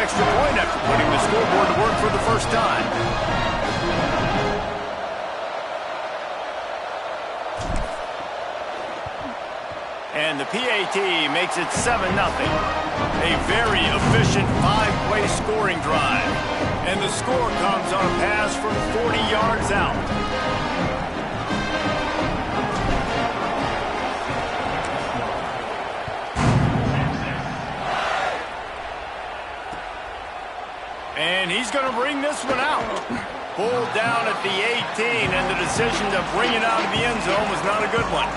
extra point after putting the scoreboard to work for the first time. And the PAT makes it 7-0. A very efficient 5-play scoring drive. And the score comes on a pass from 40 yards out. And he's going to bring this one out. Pulled down at the 18, and the decision to bring it out of the end zone was not a good one.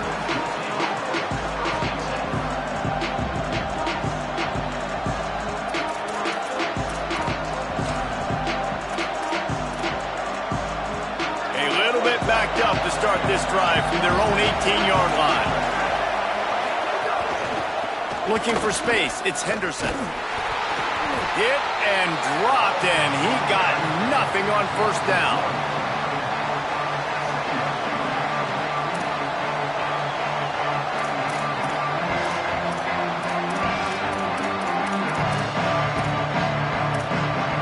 A little bit backed up to start this drive from their own 18-yard line. Looking for space, it's Henderson. Hit and dropped, and he got nothing on first down.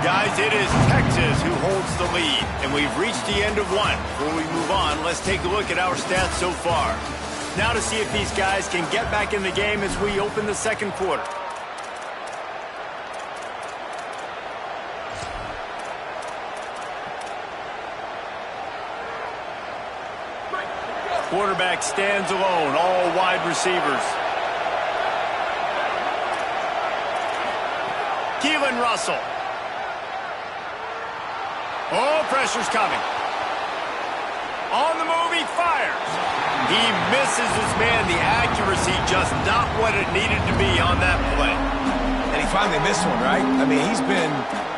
Guys, it is Texas who holds the lead, and we've reached the end of one. Before we move on, let's take a look at our stats so far. Now to see if these guys can get back in the game as we open the second quarter. Quarterback stands alone, all wide receivers. Keelan Russell. Oh, pressure's coming. On the move, he fires. He misses his man. The accuracy just not what it needed to be on that play. And he finally missed one, right? I mean, he's been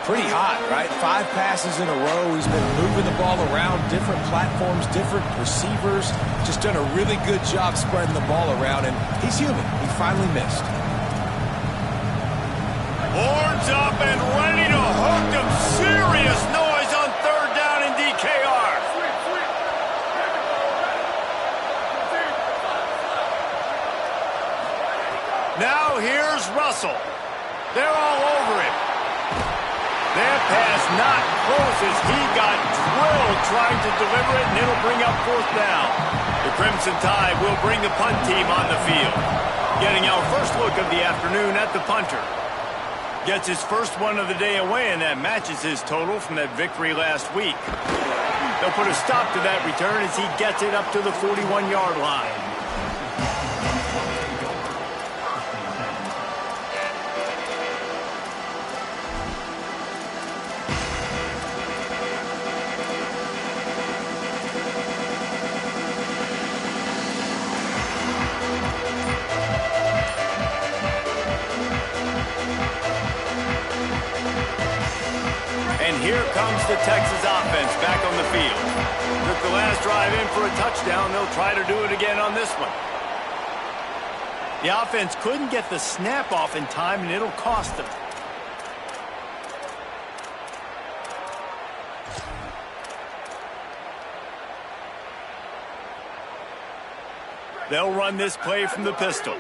pretty hot, right? 5 passes in a row. He's been moving the ball around, different platforms, different receivers. Just done a really good job spreading the ball around, and he's human. He finally missed. Horns up and ready to hook them. Serious noise on third down in DKR. Now here's Russell. They're all over him. That pass not close as he got drilled trying to deliver it, and it'll bring up fourth down. The Crimson Tide will bring the punt team on the field. Getting our first look of the afternoon at the punter. Gets his first one of the day away, and that matches his total from that victory last week. They'll put a stop to that return as he gets it up to the 41-yard line. Here comes the Texas offense back on the field. Took the last drive in for a touchdown. They'll try to do it again on this one. The offense couldn't get the snap off in time, and it'll cost them. They'll run this play from the pistol.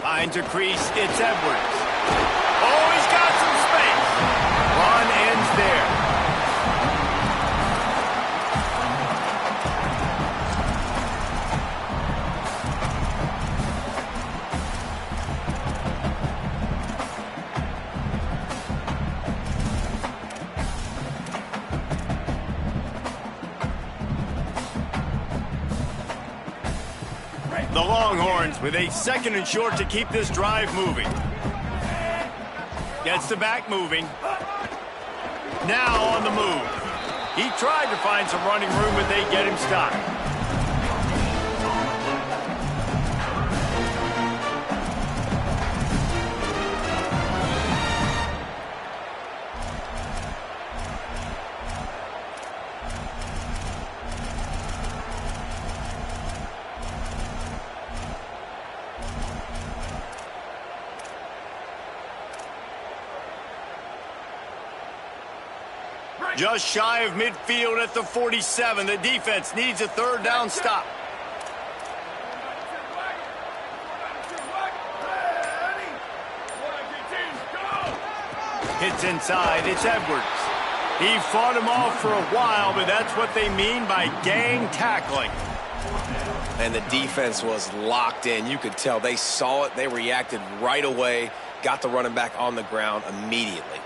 Finds a crease, it's Edwards. Oh, he's got some space. Run ends there. The Longhorns with a 2nd and short to keep this drive moving. Gets the back moving. Now on the move. He tried to find some running room, but they get him stopped. Just shy of midfield at the 47. The defense needs a 3rd down stop. Hits inside. It's Edwards. He fought him off for a while, but that's what they mean by gang tackling. And the defense was locked in. You could tell they saw it. They reacted right away. Got the running back on the ground immediately.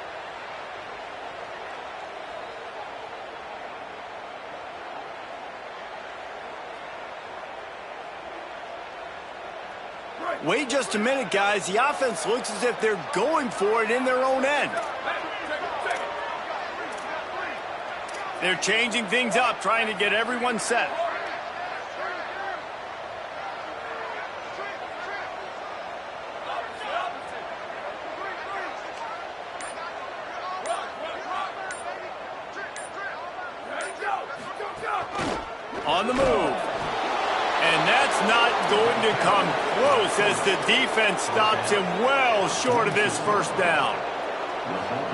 Wait just a minute, guys. The offense looks as if they're going for it in their own end. They're changing things up, trying to get everyone set. On the move. And that's not going to come close as the defense stops him well short of this first down.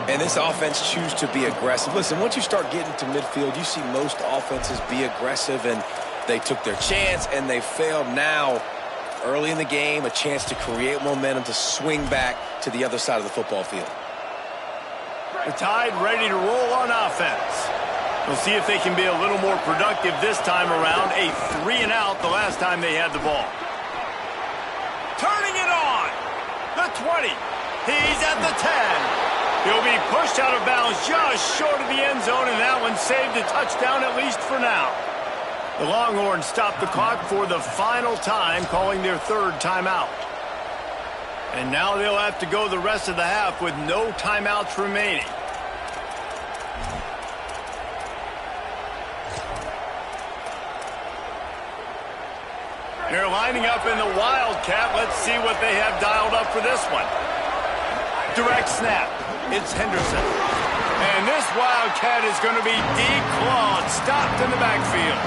And this offense chooses to be aggressive. Listen, once you start getting to midfield, you see most offenses be aggressive, and they took their chance, and they failed. Now, early in the game, a chance to create momentum to swing back to the other side of the football field. The Tide ready to roll on offense. We'll see if they can be a little more productive this time around. A 3-and-out the last time they had the ball. Turning it on. The 20. He's at the 10. He'll be pushed out of bounds just short of the end zone, and that one saved a touchdown at least for now. The Longhorns stopped the clock for the final time, calling their third timeout. And now they'll have to go the rest of the half with no timeouts remaining. They're lining up in the Wildcat. Let's see what they have dialed up for this one. Direct snap. It's Henderson. And this Wildcat is going to be declawed, stopped in the backfield.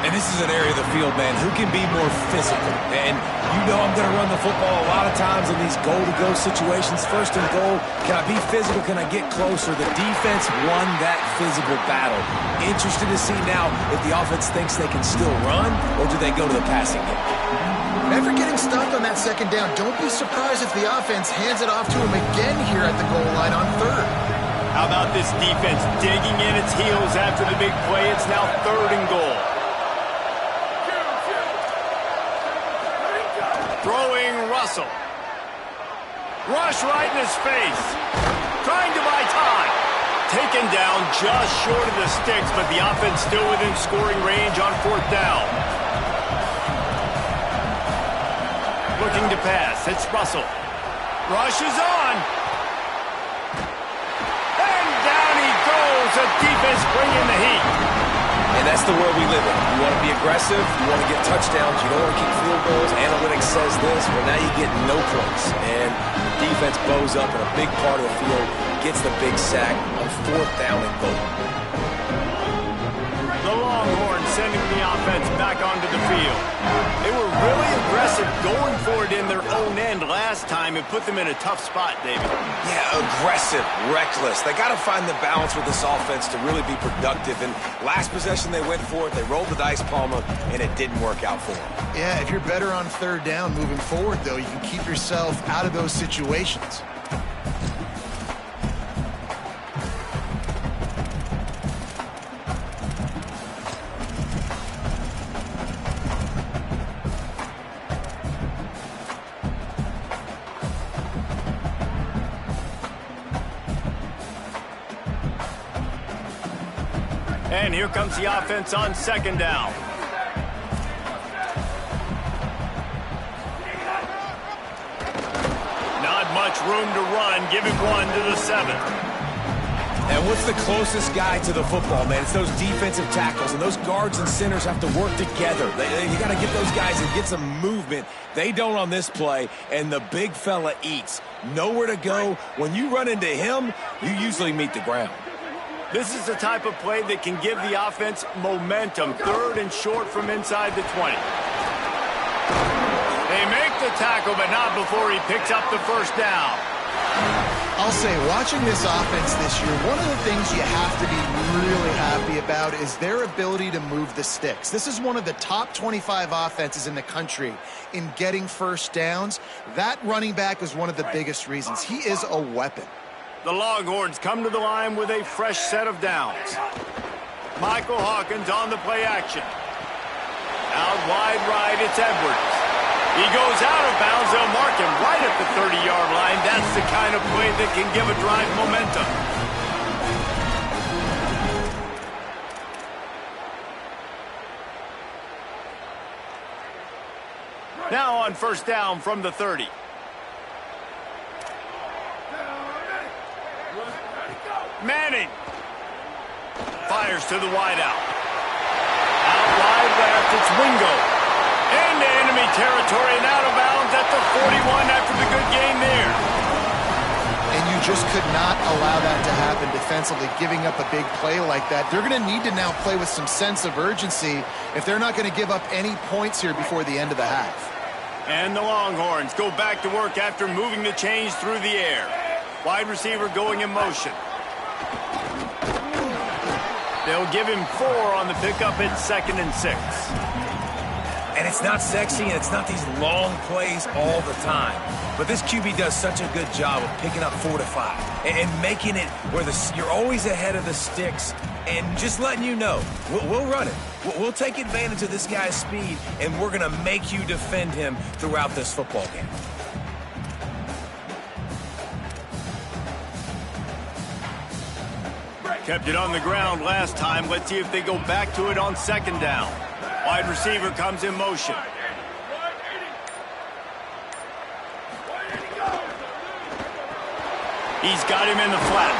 And this is an area of the field, man, who can be more physical. And you know I'm going to run the football a lot of times in these goal-to-go situations. First and goal, can I be physical? Can I get closer? The defense won that physical battle. Interested to see now if the offense thinks they can still run, or do they go to the passing game? After getting stopped on that second down, don't be surprised if the offense hands it off to him again here at the goal line on third. How about this defense digging in its heels after the big play? It's now third and goal. Throwing Russell. Rush right in his face. Trying to buy time. Taken down just short of the sticks, but the offense still within scoring range on fourth down. Looking to pass. It's Russell. Rush is on. And down he goes. The defense bringing the heat. And that's the world we live in. You want to be aggressive. You want to get touchdowns. You don't want to kick field goals. Analytics says this. Well, now you get no points. And the defense bows up in a big part of the field, gets the big sack on fourth down and goal. The Longhorns sending the offense back onto the field. They were really aggressive going for it in their own end last time and put them in a tough spot, David. Yeah, aggressive, reckless. They got to find the balance with this offense to really be productive. And last possession they went for it. They rolled the dice, Palmer, and it didn't work out for them. Yeah, if you're better on third down moving forward, though, you can keep yourself out of those situations. And here comes the offense on second down. Not much room to run. Give him one to the 7. And what's the closest guy to the football, man? It's those defensive tackles, and those guards and centers have to work together. You got to get those guys and get some movement. They don't on this play, and the big fella eats. Nowhere to go. When you run into him, you usually meet the ground. This is the type of play that can give the offense momentum. Third and short from inside the 20. They make the tackle, but not before he picks up the first down. I'll say, watching this offense this year, one of the things you have to be really happy about is their ability to move the sticks. This is one of the top 25 offenses in the country in getting first downs. That running back is one of the biggest reasons. He is a weapon. The Longhorns come to the line with a fresh set of downs. Michael Hawkins on the play action. Out wide right, it's Edwards. He goes out of bounds. They'll mark him right at the 30-yard line. That's the kind of play that can give a drive momentum. Now on first down from the 30. Manning fires to the wideout. Out wide left, it's Wingo. Into enemy territory and out of bounds at the 41 after the good game there. And you just could not allow that to happen defensively, giving up a big play like that. They're going to need to now play with some sense of urgency if they're not going to give up any points here before the end of the half. And the Longhorns go back to work after moving the chains through the air. Wide receiver going in motion. They'll give him 4 on the pickup at 2nd and 6. And it's not sexy, and it's not these long plays all the time. But this QB does such a good job of picking up 4 to 5 and making it where you're always ahead of the sticks and just letting you know, we'll run it. We'll take advantage of this guy's speed, and we're going to make you defend him throughout this football game. Kept it on the ground last time. Let's see if they go back to it on 2nd down. Wide receiver comes in motion. He's got him in the flat.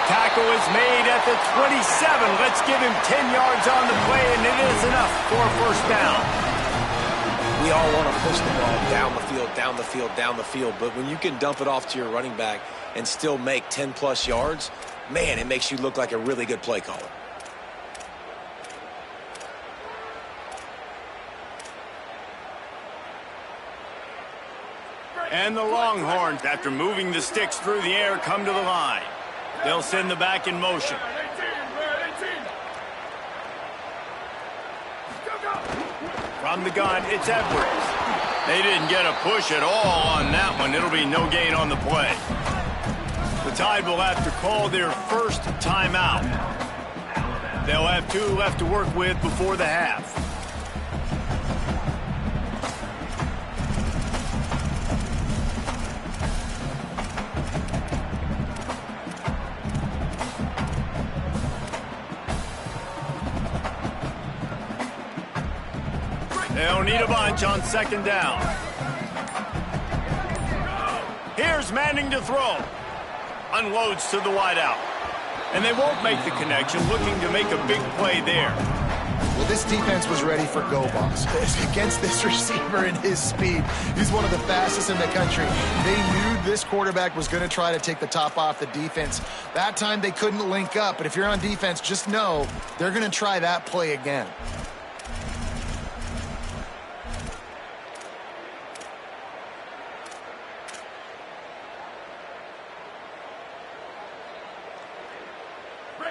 Tackle is made at the 27. Let's give him 10 yards on the play, and it is enough for a first down. We all want to push the ball down the field, down the field, down the field. But when you can dump it off to your running back and still make 10-plus yards, man, it makes you look like a really good play caller. And the Longhorns, after moving the sticks through the air, come to the line. They'll send the back in motion. From the gun, it's Edwards. They didn't get a push at all on that one. It'll be no gain on the play. The Tide will have to call their first timeout. They'll have 2 left to work with before the half. They'll need a bunch on 2nd down. Here's Manning to throw. Unloads to the wideout. And they won't make the connection, looking to make a big play there. Well, this defense was ready for go balls. Against this receiver and his speed, he's one of the fastest in the country. They knew this quarterback was going to try to take the top off the defense. That time they couldn't link up, but if you're on defense, just know they're going to try that play again.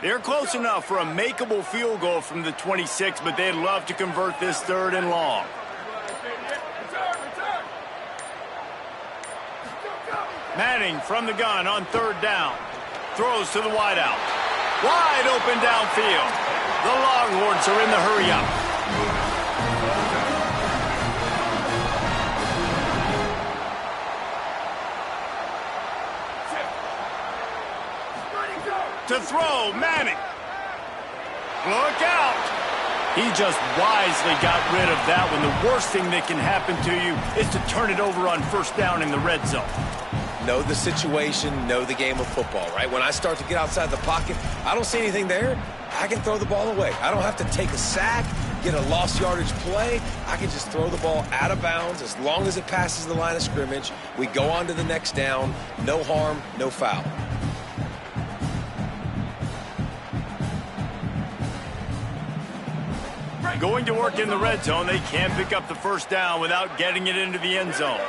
They're close enough for a makeable field goal from the 26, but they'd love to convert this 3rd and long. Manning from the gun on 3rd down. Throws to the wideout. Wide open downfield. The Longhorns are in the hurry-up. To throw, Manning. Look out. He just wisely got rid of that one. The worst thing that can happen to you is to turn it over on 1st down in the red zone. Know the situation, know the game of football, right? When I start to get outside the pocket, I don't see anything there, I can throw the ball away. I don't have to take a sack, get a lost yardage play. I can just throw the ball out of bounds as long as it passes the line of scrimmage. We go on to the next down. No harm, no foul. Going to work in the red zone, they can't pick up the 1st down without getting it into the end zone.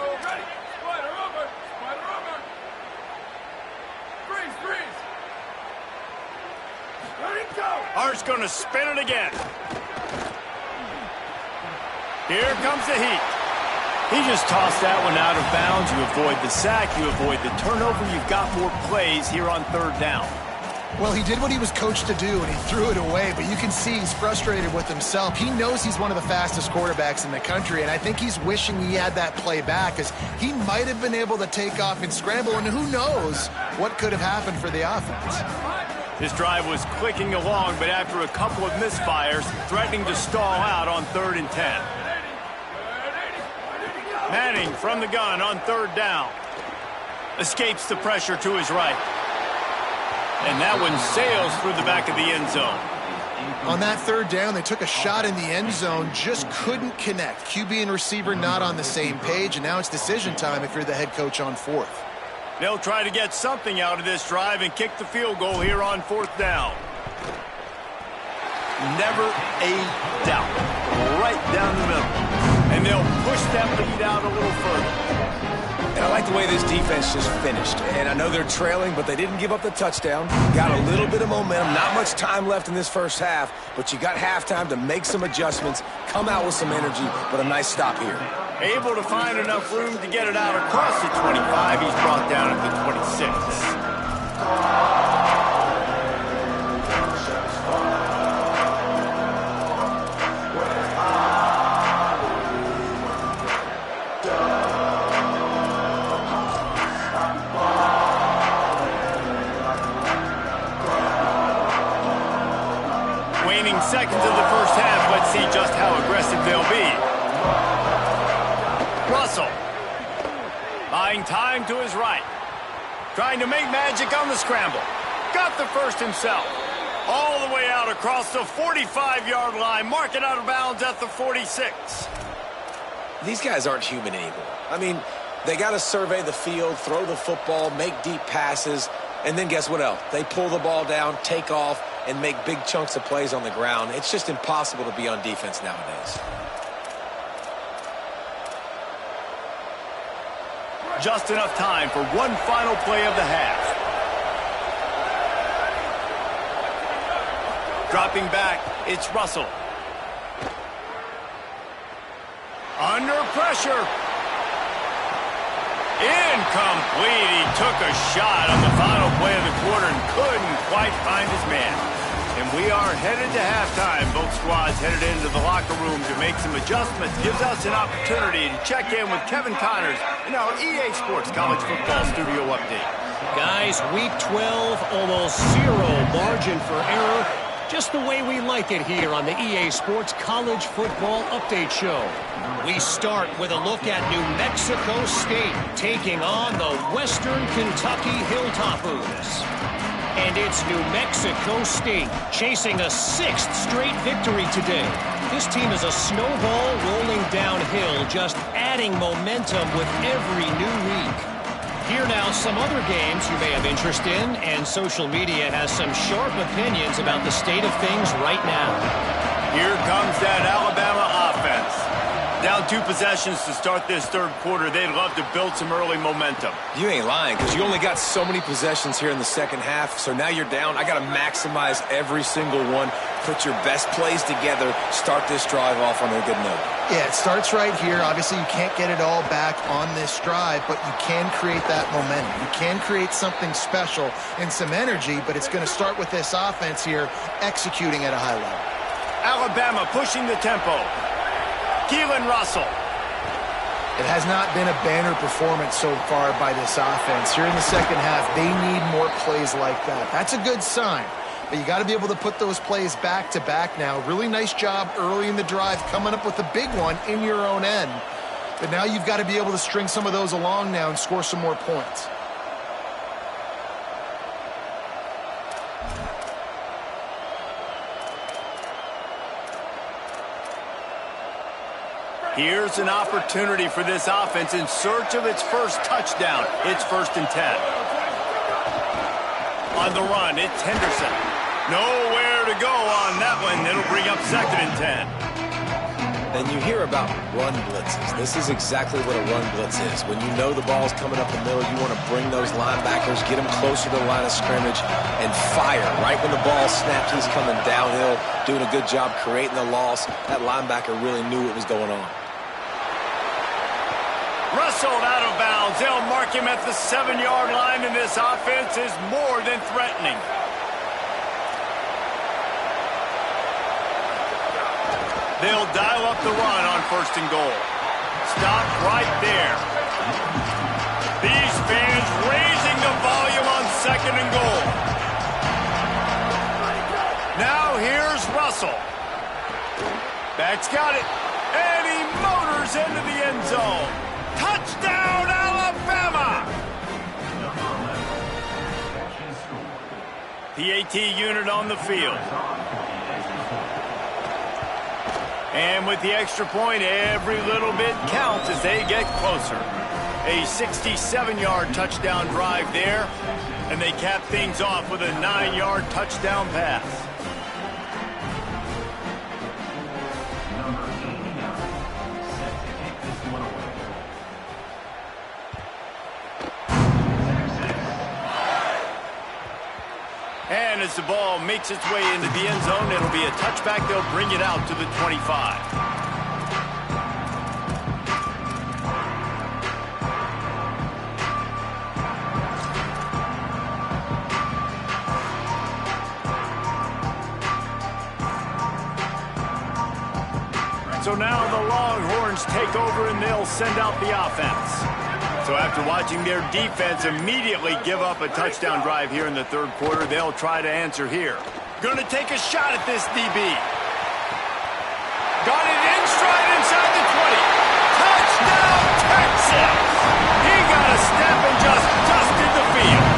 Hart's going to spin it again. Here comes the heat. He just tossed that one out of bounds. You avoid the sack, you avoid the turnover. You've got more plays here on third down. Well, he did what he was coached to do, and he threw it away, but you can see he's frustrated with himself. He knows he's one of the fastest quarterbacks in the country, and I think he's wishing he had that play back, because he might have been able to take off and scramble, and who knows what could have happened for the offense. This drive was clicking along, but after a couple of misfires, threatening to stall out on 3rd and 10. Manning from the gun on 3rd down. Escapes the pressure to his right. And that one sails through the back of the end zone. On that 3rd down, they took a shot in the end zone, just couldn't connect. QB and receiver not on the same page, and now it's decision time if you're the head coach on 4th. They'll try to get something out of this drive and kick the field goal here on 4th down. Never a doubt. Right down the middle. And they'll push that lead out a little further. And I like the way this defense just finished. And I know they're trailing, but they didn't give up the touchdown. Got a little bit of momentum. Not much time left in this first half, but you got halftime to make some adjustments, come out with some energy, but a nice stop here. Able to find enough room to get it out across the 25. He's brought down at the 26. Seconds of the first half. Let's see just how aggressive they'll be. Russell. Buying time to his right. Trying to make magic on the scramble. Got the first himself. All the way out across the 45-yard line. Mark it out of bounds at the 46. These guys aren't human anymore. I mean, they got to survey the field, throw the football, make deep passes, and then guess what else? They pull the ball down, take off, and make big chunks of plays on the ground. It's just impossible to be on defense nowadays. Just enough time for one final play of the half. Dropping back, it's Russell. Under pressure. Incomplete. He took a shot on the final play of the quarter and couldn't quite find his man. And we are headed to halftime. Both squads headed into the locker room to make some adjustments. Gives us an opportunity to check in with Kevin Connors in our EA Sports College Football Studio Update. Guys, week 12, almost zero margin for error. Just the way we like it here on the EA Sports College Football Update Show. We start with a look at New Mexico State taking on the Western Kentucky Hilltoppers. And it's New Mexico State chasing a 6th straight victory today. This team is a snowball rolling downhill, just adding momentum with every new week. Here now, some other games you may have interest in, and social media has some sharp opinions about the state of things right now. Here comes that Alabama offense. Down 2 possessions to start this third quarter. They'd love to build some early momentum. You ain't lying, because you only got so many possessions here in the second half, so now you're down. I got to maximize every single one, put your best plays together, start this drive off on a good note. Yeah, it starts right here. Obviously, you can't get it all back on this drive, but you can create that momentum. You can create something special and some energy, but it's going to start with this offense here executing at a high level. Alabama pushing the tempo. Keelan Russell. It has not been a banner performance so far by this offense. Here in the second half, they need more plays like that. That's a good sign. But you got to be able to put those plays back to back now. Really nice job early in the drive coming up with a big one in your own end. But now you've got to be able to string some of those along now and score some more points. Here's an opportunity for this offense in search of its first touchdown. It's 1st and 10. On the run, it's Henderson. Nowhere to go on that one. It'll bring up 2nd and 10. And you hear about run blitzes. This is exactly what a run blitz is. When you know the ball's coming up the middle, you want to bring those linebackers, get them closer to the line of scrimmage, and fire. Right when the ball snapped, he's coming downhill, doing a good job creating the loss. That linebacker really knew what was going on. Wrestled out of bounds. They'll mark him at the 7-yard line, and this offense is more than threatening. They'll dial up the run on 1st and goal. Stop right there. These fans raising the volume on 2nd and goal. Now here's Russell. Back's got it. And he motors into the end zone. Touchdown, Alabama! PAT unit on the field. And with the extra point, every little bit counts as they get closer. A 67-yard touchdown drive there, and they cap things off with a 9-yard touchdown pass. And as the ball makes its way into the end zone, it'll be a touchback. They'll bring it out to the 25. So now the Longhorns take over and they'll send out the offense. So after watching their defense immediately give up a touchdown drive here in the 3rd quarter, they'll try to answer here. Going to take a shot at this DB. Got it in stride inside the 20. Touchdown, Texas! He got a step and just dusted the field.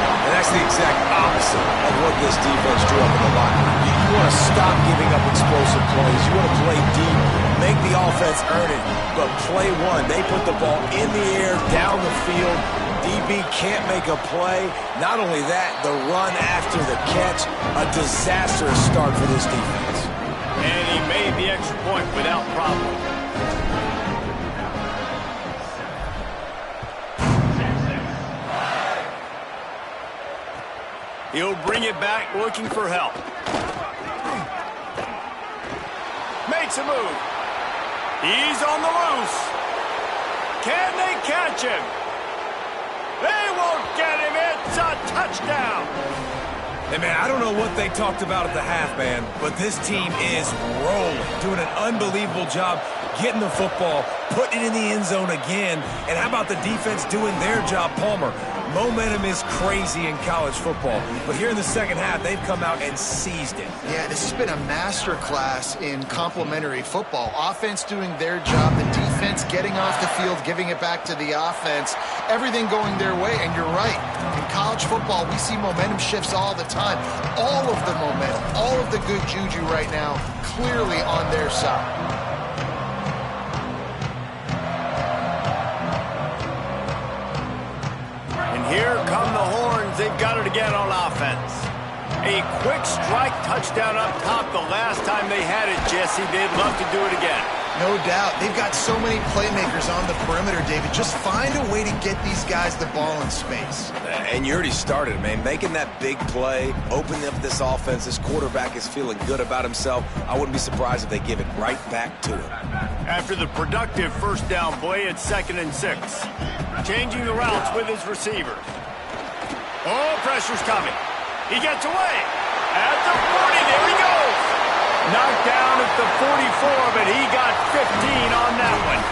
And that's the exact opposite of what this defense drew up in the locker room. You want to stop giving up explosive plays. You want to play deep, make the offense earn it. But play one, they put the ball in the air, down the field. DB can't make a play. Not only that, the run after the catch, a disastrous start for this defense. And he made the extra point without problem. He'll bring it back looking for help. Makes a move. He's on the loose. Can they catch him? They won't get him. It's a touchdown. Hey, man, I don't know what they talked about at the half, man, but this team is rolling, doing an unbelievable job getting the football, putting it in the end zone again. And how about the defense doing their job, Palmer? Momentum is crazy in college football, but here in the second half, they've come out and seized it. Yeah, this has been a masterclass in complementary football. Offense doing their job, the defense getting off the field, giving it back to the offense, everything going their way. And you're right, in college football, we see momentum shifts all the time. All of the momentum, all of the good juju right now, clearly on their side. Here come the Horns. They've got it again on offense. A quick strike touchdown up top the last time they had it, Jesse. They'd love to do it again. No doubt. They've got so many playmakers on the perimeter, David. Just find a way to get these guys the ball in space. And you already started, man. Making that big play, opening up this offense. This quarterback is feeling good about himself. I wouldn't be surprised if they give it right back to him. After the productive first down play, it's 2nd and 6. Changing the routes with his receivers. Oh, pressure's coming. He gets away. At the 40, there he goes. Knocked down at the 44, but he got 15 on that one.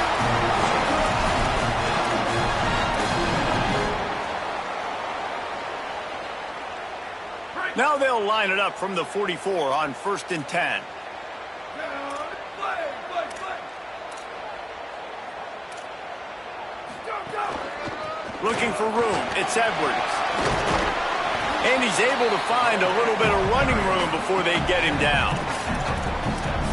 Now they'll line it up from the 44 on 1st and 10. Looking for room. It's Edwards. And he's able to find a little bit of running room before they get him down.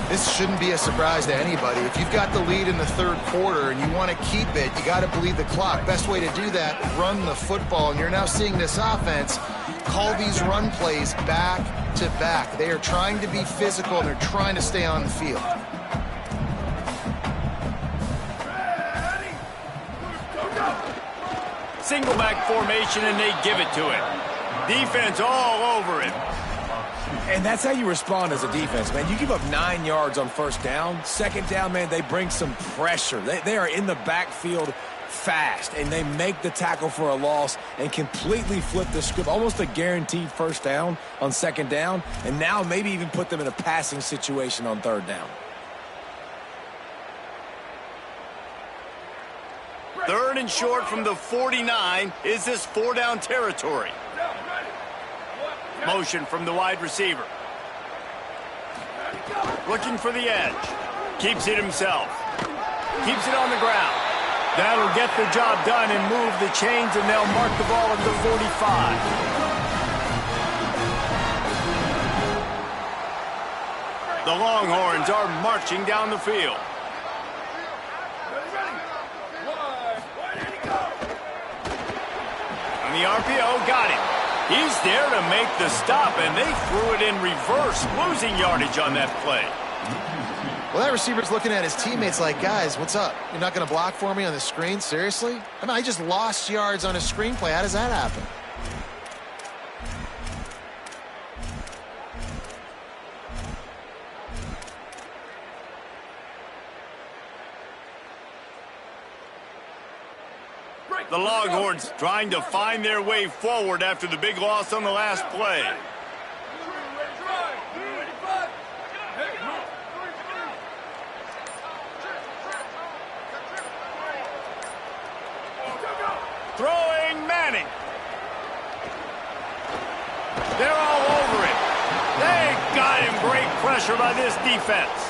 This shouldn't be a surprise to anybody. If you've got the lead in the 3rd quarter and you want to keep it, you got to bleed the clock. Best way to do that, run the football. And you're now seeing this offense call these run plays back to back. They are trying to be physical and they're trying to stay on the field. Single back formation, and they give it to him. Defense all over him. And that's how you respond as a defense, man. You give up 9 yards on first down. Second down, man, they bring some pressure. They are in the backfield fast, and they make the tackle for a loss and completely flip the script. Almost a guaranteed first down on second down, and now maybe even put them in a passing situation on third down. Third and short from the 49. Is this 4-down territory? Motion from the wide receiver. Looking for the edge. Keeps it himself. Keeps it on the ground. That'll get the job done and move the chains, and they'll mark the ball at the 45. The Longhorns are marching down the field. And the RPO got him. He's there to make the stop, and they threw it in reverse, losing yardage on that play. Well, that receiver's looking at his teammates like, guys, what's up? You're not going to block for me on the screen? Seriously? I mean, I just lost yards on a screenplay. How does that happen? The Longhorns trying to find their way forward after the big loss on the last play. Throwing Manning. They're all over it. They got him. Great pressure by this defense.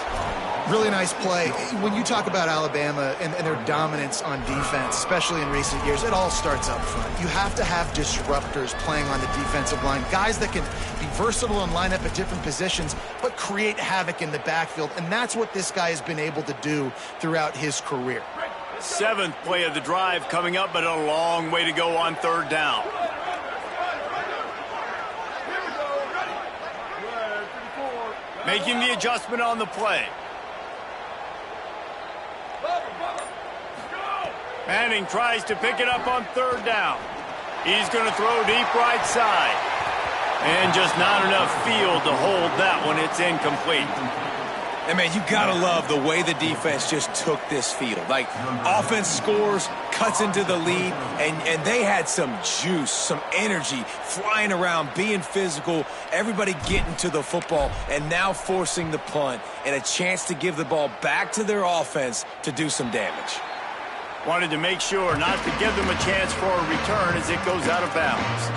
Really nice play. When you talk about Alabama and their dominance on defense, especially in recent years, it all starts up front. You have to have disruptors playing on the defensive line, guys that can be versatile and line up at different positions, but create havoc in the backfield, and that's what this guy has been able to do throughout his career. 7th play of the drive coming up, but a long way to go on third down. Making the adjustment on the play. Manning tries to pick it up on third down. He's going to throw deep right side. And just not enough field to hold that one. It's incomplete. And, man, you got to love the way the defense just took this field. Like, offense scores, cuts into the lead, and they had some juice, some energy, flying around, being physical, everybody getting to the football, and now forcing the punt and a chance to give the ball back to their offense to do some damage. Wanted to make sure not to give them a chance for a return as it goes out of bounds.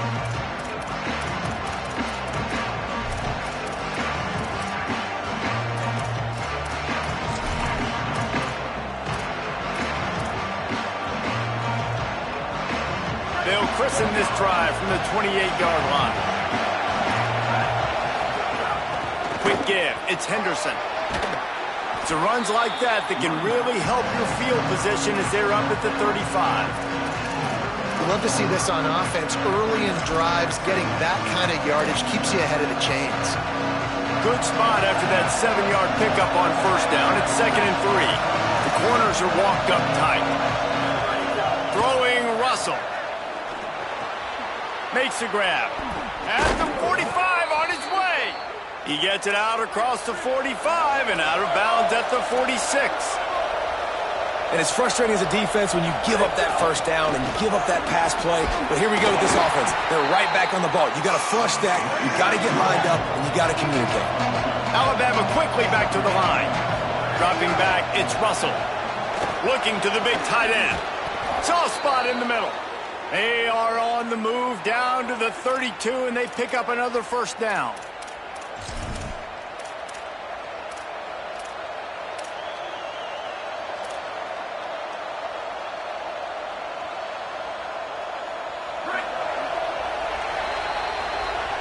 They'll christen this drive from the 28-yard line. Quick give. It's Henderson. It's runs like that that can really help your field position as they're up at the 35. We'd love to see this on offense. Early in drives, getting that kind of yardage keeps you ahead of the chains. Good spot after that 7-yard pickup on first down. It's 2nd and 3. The corners are walked up tight. Throwing Russell. Makes a grab. At the 45 on his way. He gets it out across the 45 and out of bounds at the 46. And it's frustrating as a defense when you give up that first down and you give up that pass play. But here we go with this offense. They're right back on the ball. You got to flush that. You got to get lined up, and you got to communicate. Alabama quickly back to the line. Dropping back, it's Russell. Looking to the big tight end. Soft spot in the middle. They are on the move down to the 32, and they pick up another first down.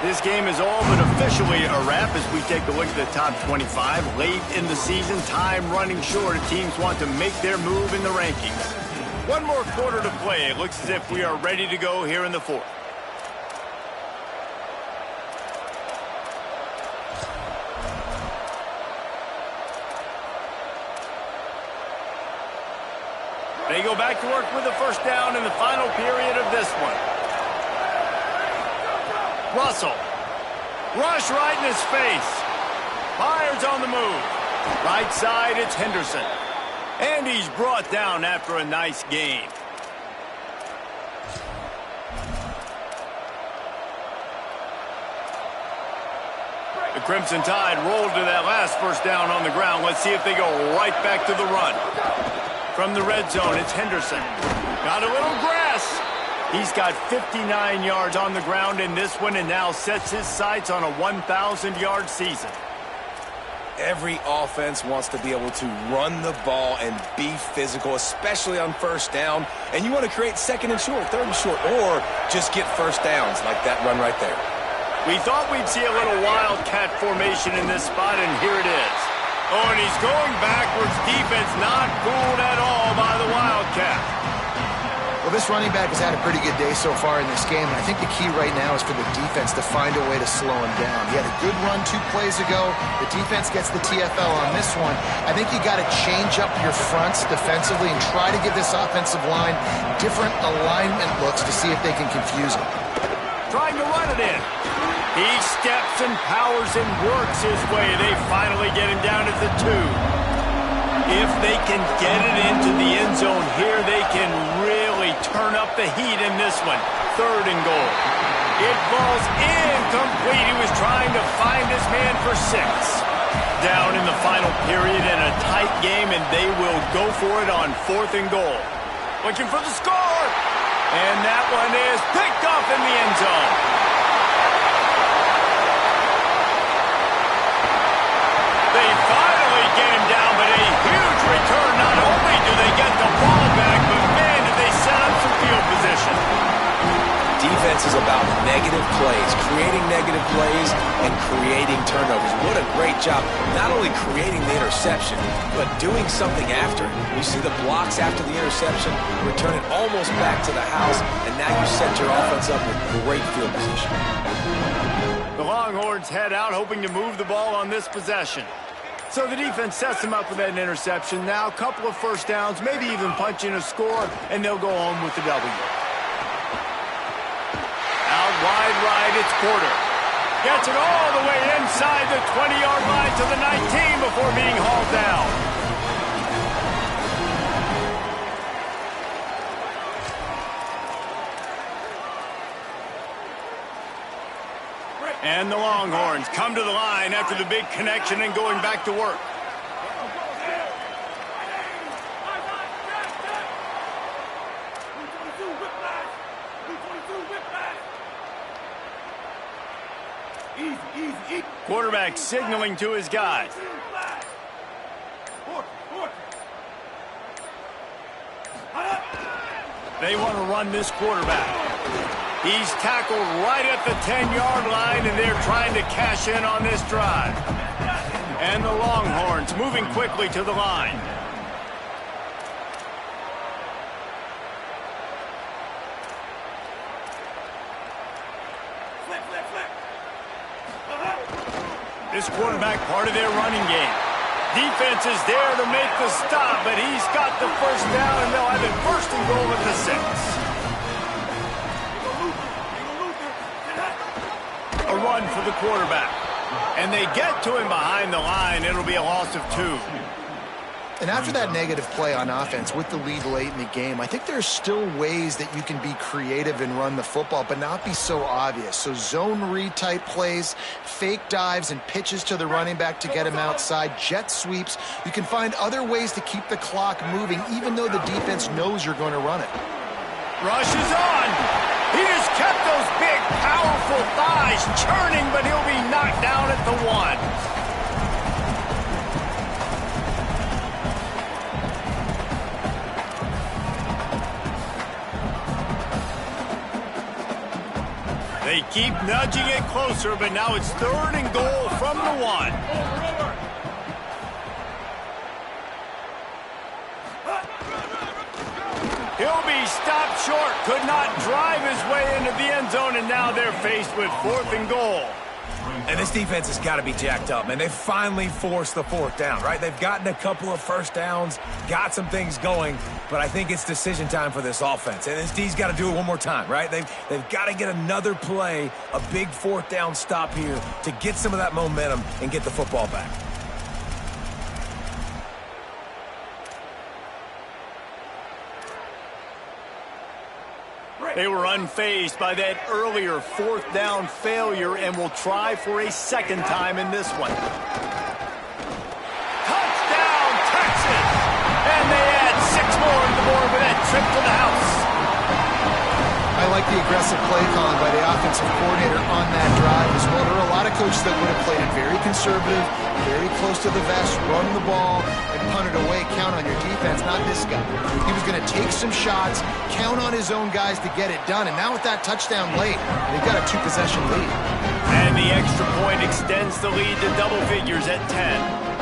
This game is all but officially a wrap as we take a look at the top 25. Late in the season, time running short. Teams want to make their move in the rankings. One more quarter to play. It looks as if we are ready to go here in the fourth. They go back to work with the first down in the final period of this one. Russell Rush right in his face. Fires on the move. Right side, it's Henderson. And he's brought down after a nice gain. The Crimson Tide rolled to that last first down on the ground. Let's see if they go right back to the run. From the red zone, it's Henderson. Got a little grass. He's got 59 yards on the ground in this one and now sets his sights on a 1,000-yard season. Every offense wants to be able to run the ball and be physical, especially on first down. And you want to create second and short, third and short, or just get first downs like that run right there. We thought we'd see a little wildcat formation in this spot, and here it is. Oh, and he's going backwards. Defense not fooled at all by the wildcat. Well, this running back has had a pretty good day so far in this game, and I think the key right now is for the defense to find a way to slow him down. He had a good run 2 plays ago. The defense gets the TFL on this one. I think you got to change up your fronts defensively and try to give this offensive line different alignment looks to see if they can confuse him. Trying to run it in. He steps and powers and works his way. They finally get him down at the 2. If they can get it into the end zone here, they can really turn up the heat in this one. 3rd and goal. It falls incomplete. He was trying to find his man for 6. Down in the final period in a tight game, and they will go for it on 4th and goal. Looking for the score. And that one is picked off in the end zone. They finally get him down, but a huge return. Not only do they get the ball back, but man, did they set up some field position. Defense is about negative plays, creating negative plays and creating turnovers. What a great job, not only creating the interception, but doing something after it. You see the blocks after the interception, return it almost back to the house, and now you set your offense up with great field position. The Longhorns head out, hoping to move the ball on this possession. So the defense sets them up with that interception. Now a couple of first downs, maybe even punching a score, and they'll go home with the W. Out wide right, it's Porter. Gets it all the way inside the 20-yard line to the 19 before being hauled down. And the Longhorns come to the line after the big connection and going back to work. Quarterback signaling to his guys. They want to run this quarterback. He's tackled right at the 10-yard line, and they're trying to cash in on this drive. And the Longhorns moving quickly to the line. This quarterback part of their running game. Defense is there to make the stop, but he's got the first down, and they'll have it 1st and goal at the 6. A run for the quarterback. And they get to him behind the line. It'll be a loss of 2. And after that negative play on offense with the lead late in the game, I think there's still ways that you can be creative and run the football, but not be so obvious. So zone read type plays, fake dives and pitches to the running back to get him outside, jet sweeps. You can find other ways to keep the clock moving, even though the defense knows you're going to run it. Rush is on. He just kept those big, powerful thighs churning, but he'll be knocked down at the 1. They keep nudging it closer, but now it's 3rd and goal from the 1. He'll be stopped short, could not drive his way into the end zone, and now they're faced with 4th and goal. And this defense has got to be jacked up, man. They finally forced the fourth down, right? They've gotten a couple of first downs, got some things going, but I think it's decision time for this offense. And this D's got to do it one more time, right? They've got to get another play, a big fourth down stop here to get some of that momentum and get the football back. They were unfazed by that earlier fourth down failure and will try for a second time in this one. Touchdown, Texas! And they add 6 more on the board with that trip to the house. I like the aggressive play calling by the offensive coordinator on that drive as well. There are a lot of coaches that would have played it very conservative, very close to the vest, run the ball, and punt it away. Count on your defense, not this guy. He was going to take some shots, count on his own guys to get it done. And now with that touchdown late, they've got a 2-possession lead. And the extra point extends the lead to double figures at 10.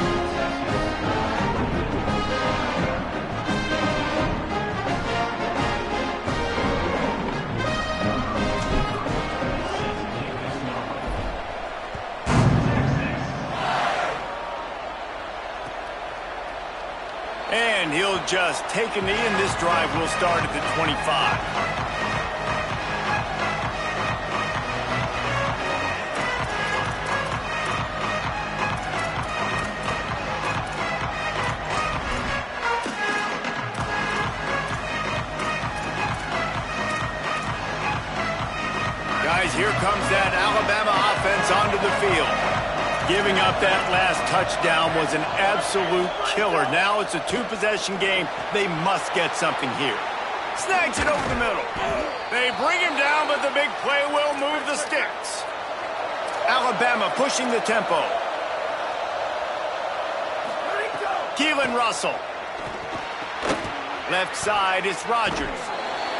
And he'll just take a knee, and this drive will start at the 25. Guys, here comes that Alabama offense onto the field. Giving up that last touchdown was an absolute killer. Now it's a 2-possession game. They must get something here. Snags it over the middle. They bring him down, but the big play will move the sticks. Alabama pushing the tempo. Keelan Russell. Left side is Rodgers.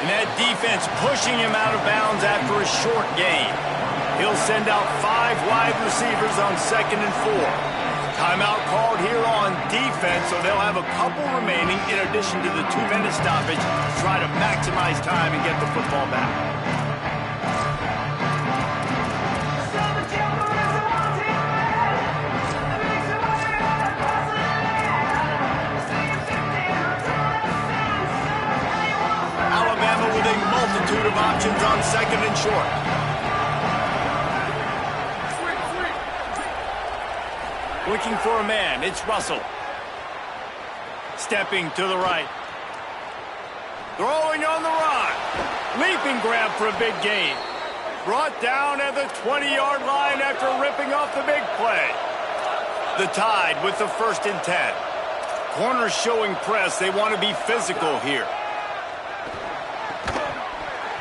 And that defense pushing him out of bounds after a short gain. He'll send out 5 wide receivers on 2nd and 4. Timeout called here on defense, so they'll have a couple remaining in addition to the 2-minute stoppage to try to maximize time and get the football back. Alabama with a multitude of options on 2nd and short. Looking for a man, it's Russell. Stepping to the right. Throwing on the run. Leaping grab for a big gain. Brought down at the 20-yard line after ripping off the big play. The Tide with the 1st and 10. Corners showing press. They want to be physical here.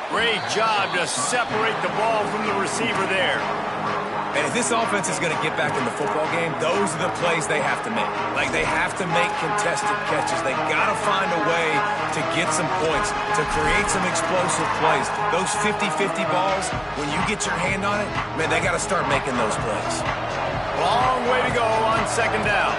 Great job to separate the ball from the receiver there. And if this offense is going to get back in the football game, those are the plays they have to make. Like, they have to make contested catches. They got to find a way to get some points, to create some explosive plays. Those 50-50 balls, when you get your hand on it, man, they got to start making those plays. Long way to go on 2nd down.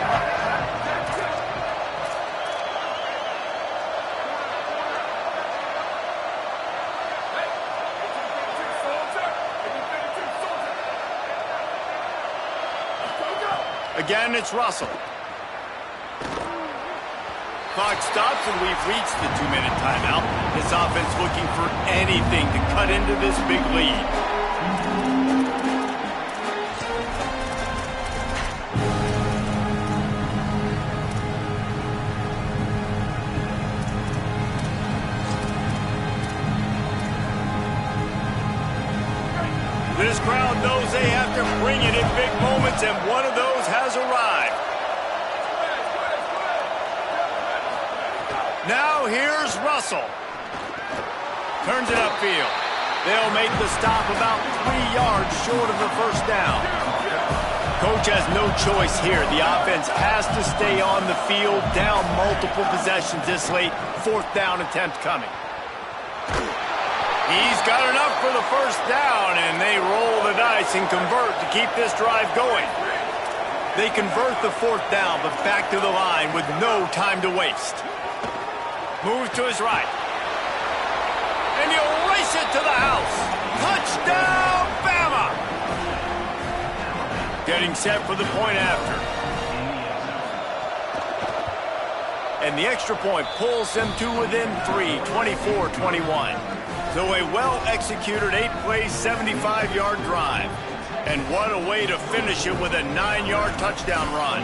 Again, it's Russell. Clock stops, and we've reached the 2-minute timeout. This offense looking for anything to cut into this big lead. This crowd knows they have to bring it in big moments, and one of those has arrived. Now here's Russell. Turns it upfield. They'll make the stop about 3 yards short of the 1st down. Coach has no choice here. The offense has to stay on the field, down multiple possessions this late. 4th down attempt coming. He's got enough for the 1st down, and they roll the dice and convert to keep this drive going. They convert the 4th down, but back to the line with no time to waste. Moves to his right. And he'll race it to the house. Touchdown, Bama! Getting set for the point after. And the extra point pulls them to within 3, 24-21. So a well-executed 8-play, 75-yard drive. And what a way to finish it with a 9-yard touchdown run.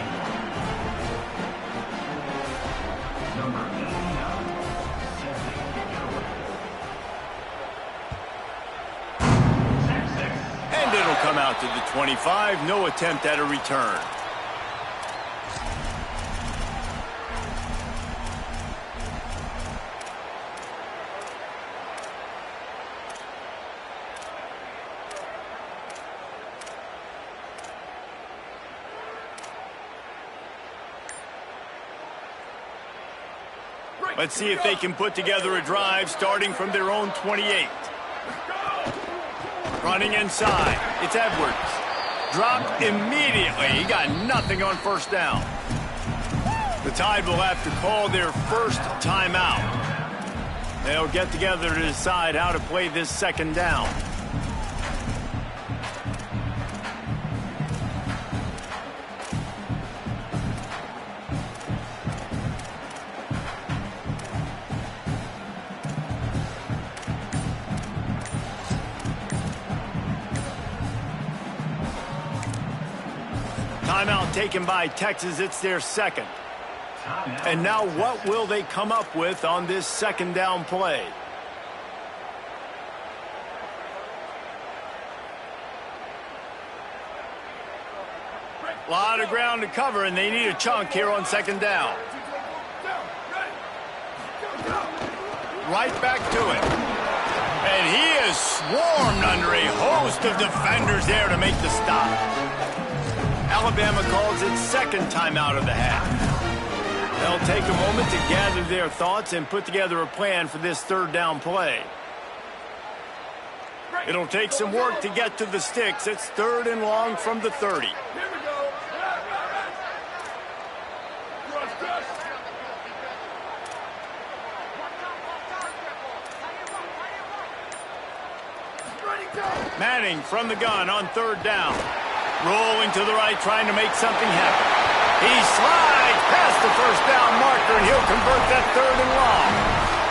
And it'll come out to the 25. No attempt at a return. Let's see if they can put together a drive starting from their own 28. Running inside. It's Edwards. Dropped immediately. He got nothing on first down. The Tide will have to call their first timeout. They'll get together to decide how to play this second down. Timeout taken by Texas. It's their second. And now what will they come up with on this second down play? A lot of ground to cover, and they need a chunk here on second down. Right back to it. And he is swarmed under a host of defenders there to make the stop. Alabama calls its second timeout of the half. They'll take a moment to gather their thoughts and put together a plan for this third down play. It'll take some work to get to the sticks. It's 3rd and long from the 30. Manning from the gun on 3rd down. Rolling to the right, trying to make something happen. He slides past the first down marker, and he'll convert that 3rd and long.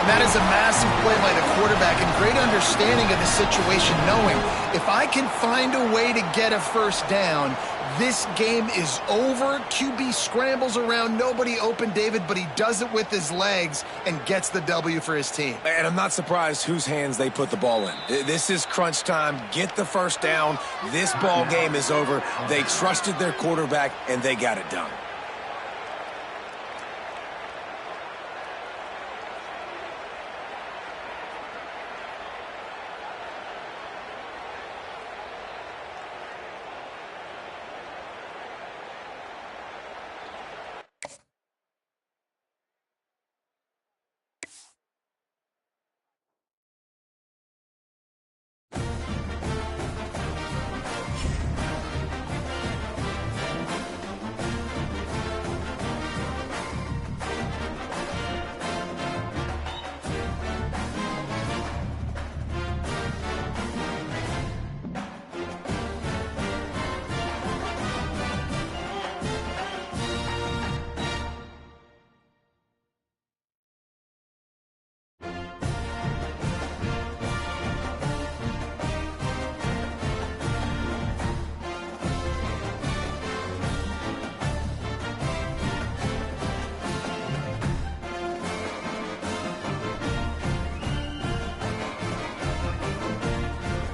And that is a massive play by the quarterback and great understanding of the situation, knowing if I can find a way to get a first down, this game is over. QB scrambles around, nobody open, David, but he does it with his legs and gets the W for his team. And I'm not surprised whose hands they put the ball in. This is crunch time. Get the first down. This ball game is over. They trusted their quarterback, and they got it done.